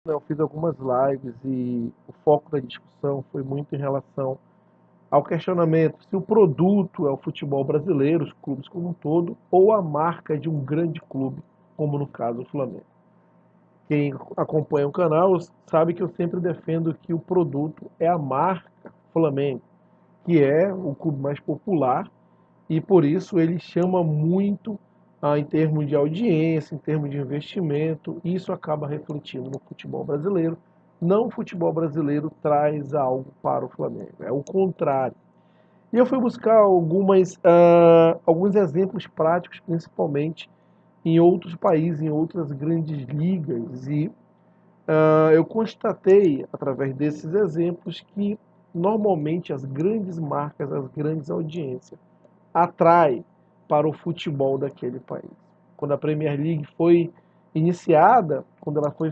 Eu fiz algumas lives e o foco da discussão foi muito em relação ao questionamento se o produto é o futebol brasileiro, os clubes como um todo, ou a marca de um grande clube, como no caso o Flamengo. Quem acompanha o canal sabe que eu sempre defendo que o produto é a marca Flamengo, que é o clube mais popular e por isso ele chama muito em termos de audiência, em termos de investimento, e isso acaba refletindo no futebol brasileiro. Não o futebol brasileiro traz algo para o Flamengo, é o contrário. E eu fui buscar alguns exemplos práticos, principalmente em outros países, em outras grandes ligas, e eu constatei, através desses exemplos, que normalmente as grandes marcas, as grandes audiências, atrai para o futebol daquele país. Quando a Premier League foi iniciada, quando ela foi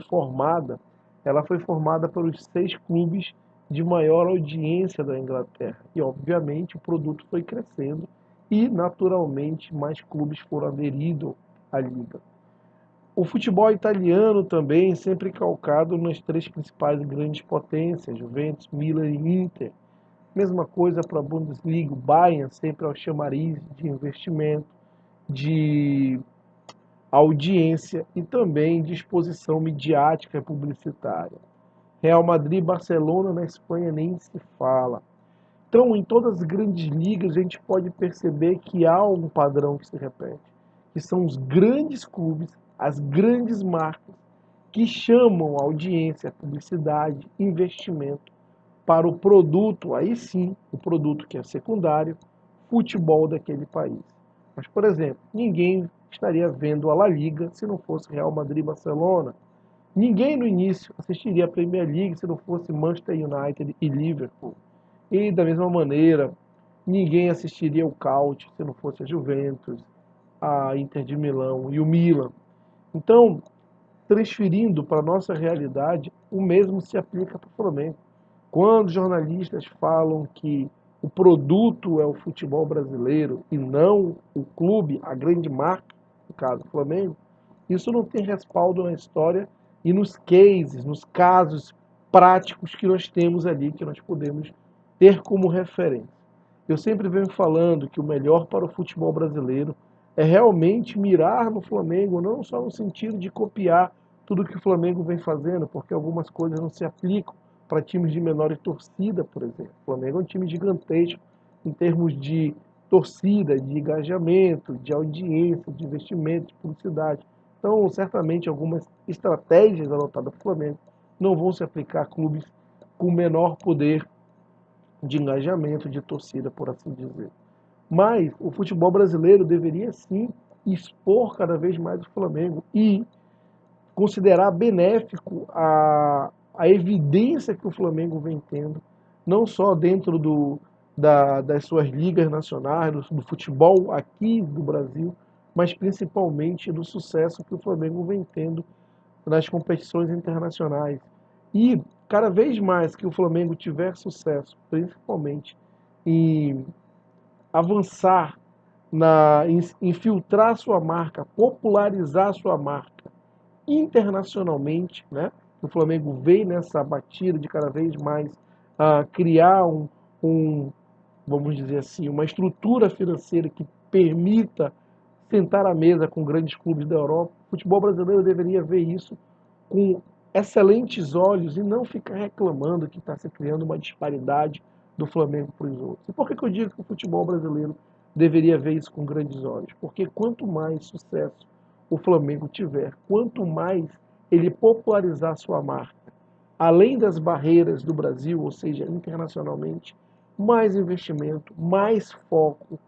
formada pelos 6 clubes de maior audiência da Inglaterra. E, obviamente, o produto foi crescendo e, naturalmente, mais clubes foram aderindo à liga. O futebol italiano também, sempre calcado nas 3 principais grandes potências, Juventus, Milan e Inter. Mesma coisa para a Bundesliga, o Bayern sempre ao chamariz de investimento, de audiência e também de exposição midiática e publicitária. Real Madrid e Barcelona na Espanha nem se fala. Então, em todas as grandes ligas, a gente pode perceber que há um padrão que se repete, que são os grandes clubes, as grandes marcas, que chamam a audiência, publicidade, investimento para o produto, aí sim, o produto que é secundário, futebol daquele país. Mas, por exemplo, ninguém estaria vendo a La Liga se não fosse Real Madrid e Barcelona. Ninguém no início assistiria a Premier League se não fosse Manchester United e Liverpool. E da mesma maneira, ninguém assistiria o Caute se não fosse a Juventus, a Inter de Milão e o Milan. Então, transferindo para a nossa realidade, o mesmo se aplica para o Flamengo. Quando jornalistas falam que o produto é o futebol brasileiro e não o clube, a grande marca, no caso do Flamengo, isso não tem respaldo na história e nos cases, nos casos práticos que nós temos ali, que nós podemos ter como referência. Eu sempre venho falando que o melhor para o futebol brasileiro é realmente mirar no Flamengo, não só no sentido de copiar tudo que o Flamengo vem fazendo, porque algumas coisas não se aplicam para times de menor torcida, por exemplo. O Flamengo é um time gigantesco em termos de torcida, de engajamento, de audiência, de investimento, de publicidade. Então, certamente, algumas estratégias adotadas pelo Flamengo não vão se aplicar a clubes com menor poder de engajamento, de torcida, por assim dizer. Mas o futebol brasileiro deveria sim expor cada vez mais o Flamengo e considerar benéfico a evidência que o Flamengo vem tendo, não só dentro das suas ligas nacionais, do futebol aqui do Brasil, mas principalmente do sucesso que o Flamengo vem tendo nas competições internacionais. E cada vez mais que o Flamengo tiver sucesso, principalmente em avançar infiltrar sua marca, popularizar sua marca internacionalmente, né? O Flamengo vem nessa batida de cada vez mais criar um, vamos dizer assim, uma estrutura financeira que permita sentar à mesa com grandes clubes da Europa. O futebol brasileiro deveria ver isso com excelentes olhos e não ficar reclamando que está se criando uma disparidade do Flamengo para os outros. E por que eu digo que o futebol brasileiro deveria ver isso com grandes olhos? Porque quanto mais sucesso o Flamengo tiver, quanto mais ele popularizar sua marca, além das barreiras do Brasil, ou seja, internacionalmente, mais investimento, mais foco,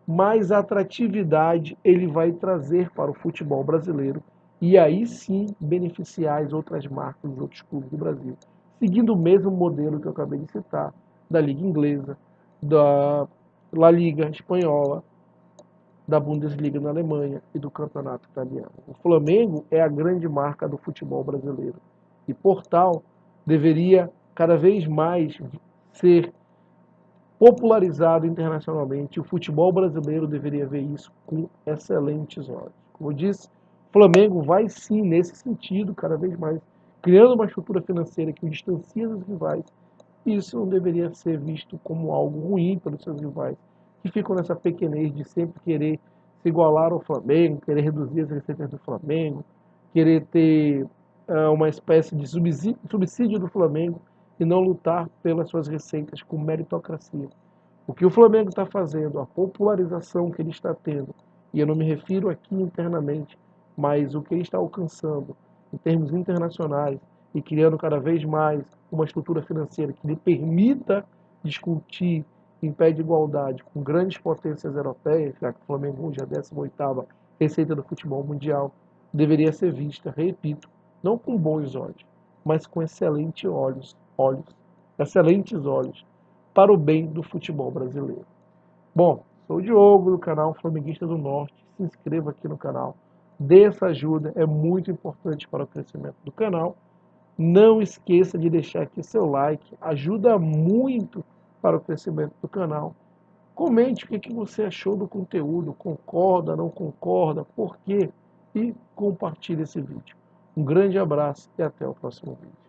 mais atratividade ele vai trazer para o futebol brasileiro e aí sim beneficiar as outras marcas dos outros clubes do Brasil, seguindo o mesmo modelo que eu acabei de citar, da Liga Inglesa, da La Liga Espanhola, da Bundesliga na Alemanha e do Campeonato Italiano. O Flamengo é a grande marca do futebol brasileiro e, por tal, deveria cada vez mais ser popularizado internacionalmente. O futebol brasileiro deveria ver isso com excelentes olhos. Como eu disse, o Flamengo vai sim nesse sentido, cada vez mais criando uma estrutura financeira que o distancia dos rivais. Isso não deveria ser visto como algo ruim pelos seus rivais, que ficam nessa pequenez de sempre querer se igualar ao Flamengo, querer reduzir as receitas do Flamengo, querer ter uma espécie de subsídio do Flamengo e não lutar pelas suas receitas com meritocracia. O que o Flamengo está fazendo, a popularização que ele está tendo, e eu não me refiro aqui internamente, mas o que ele está alcançando em termos internacionais e criando cada vez mais uma estrutura financeira que lhe permita discutir em pé de igualdade com grandes potências europeias, já que o Flamengo hoje é a 18ª receita do futebol mundial, deveria ser vista, repito, não com bons olhos, mas com excelentes olhos, para o bem do futebol brasileiro. Bom, sou o Diogo do canal Flamenguista do Norte. Se inscreva aqui no canal, dê essa ajuda, é muito importante para o crescimento do canal. Não esqueça de deixar aqui seu like, ajuda muito para o crescimento do canal. Comente o que você achou do conteúdo, concorda, não concorda, por quê? E compartilhe esse vídeo. Um grande abraço e até o próximo vídeo.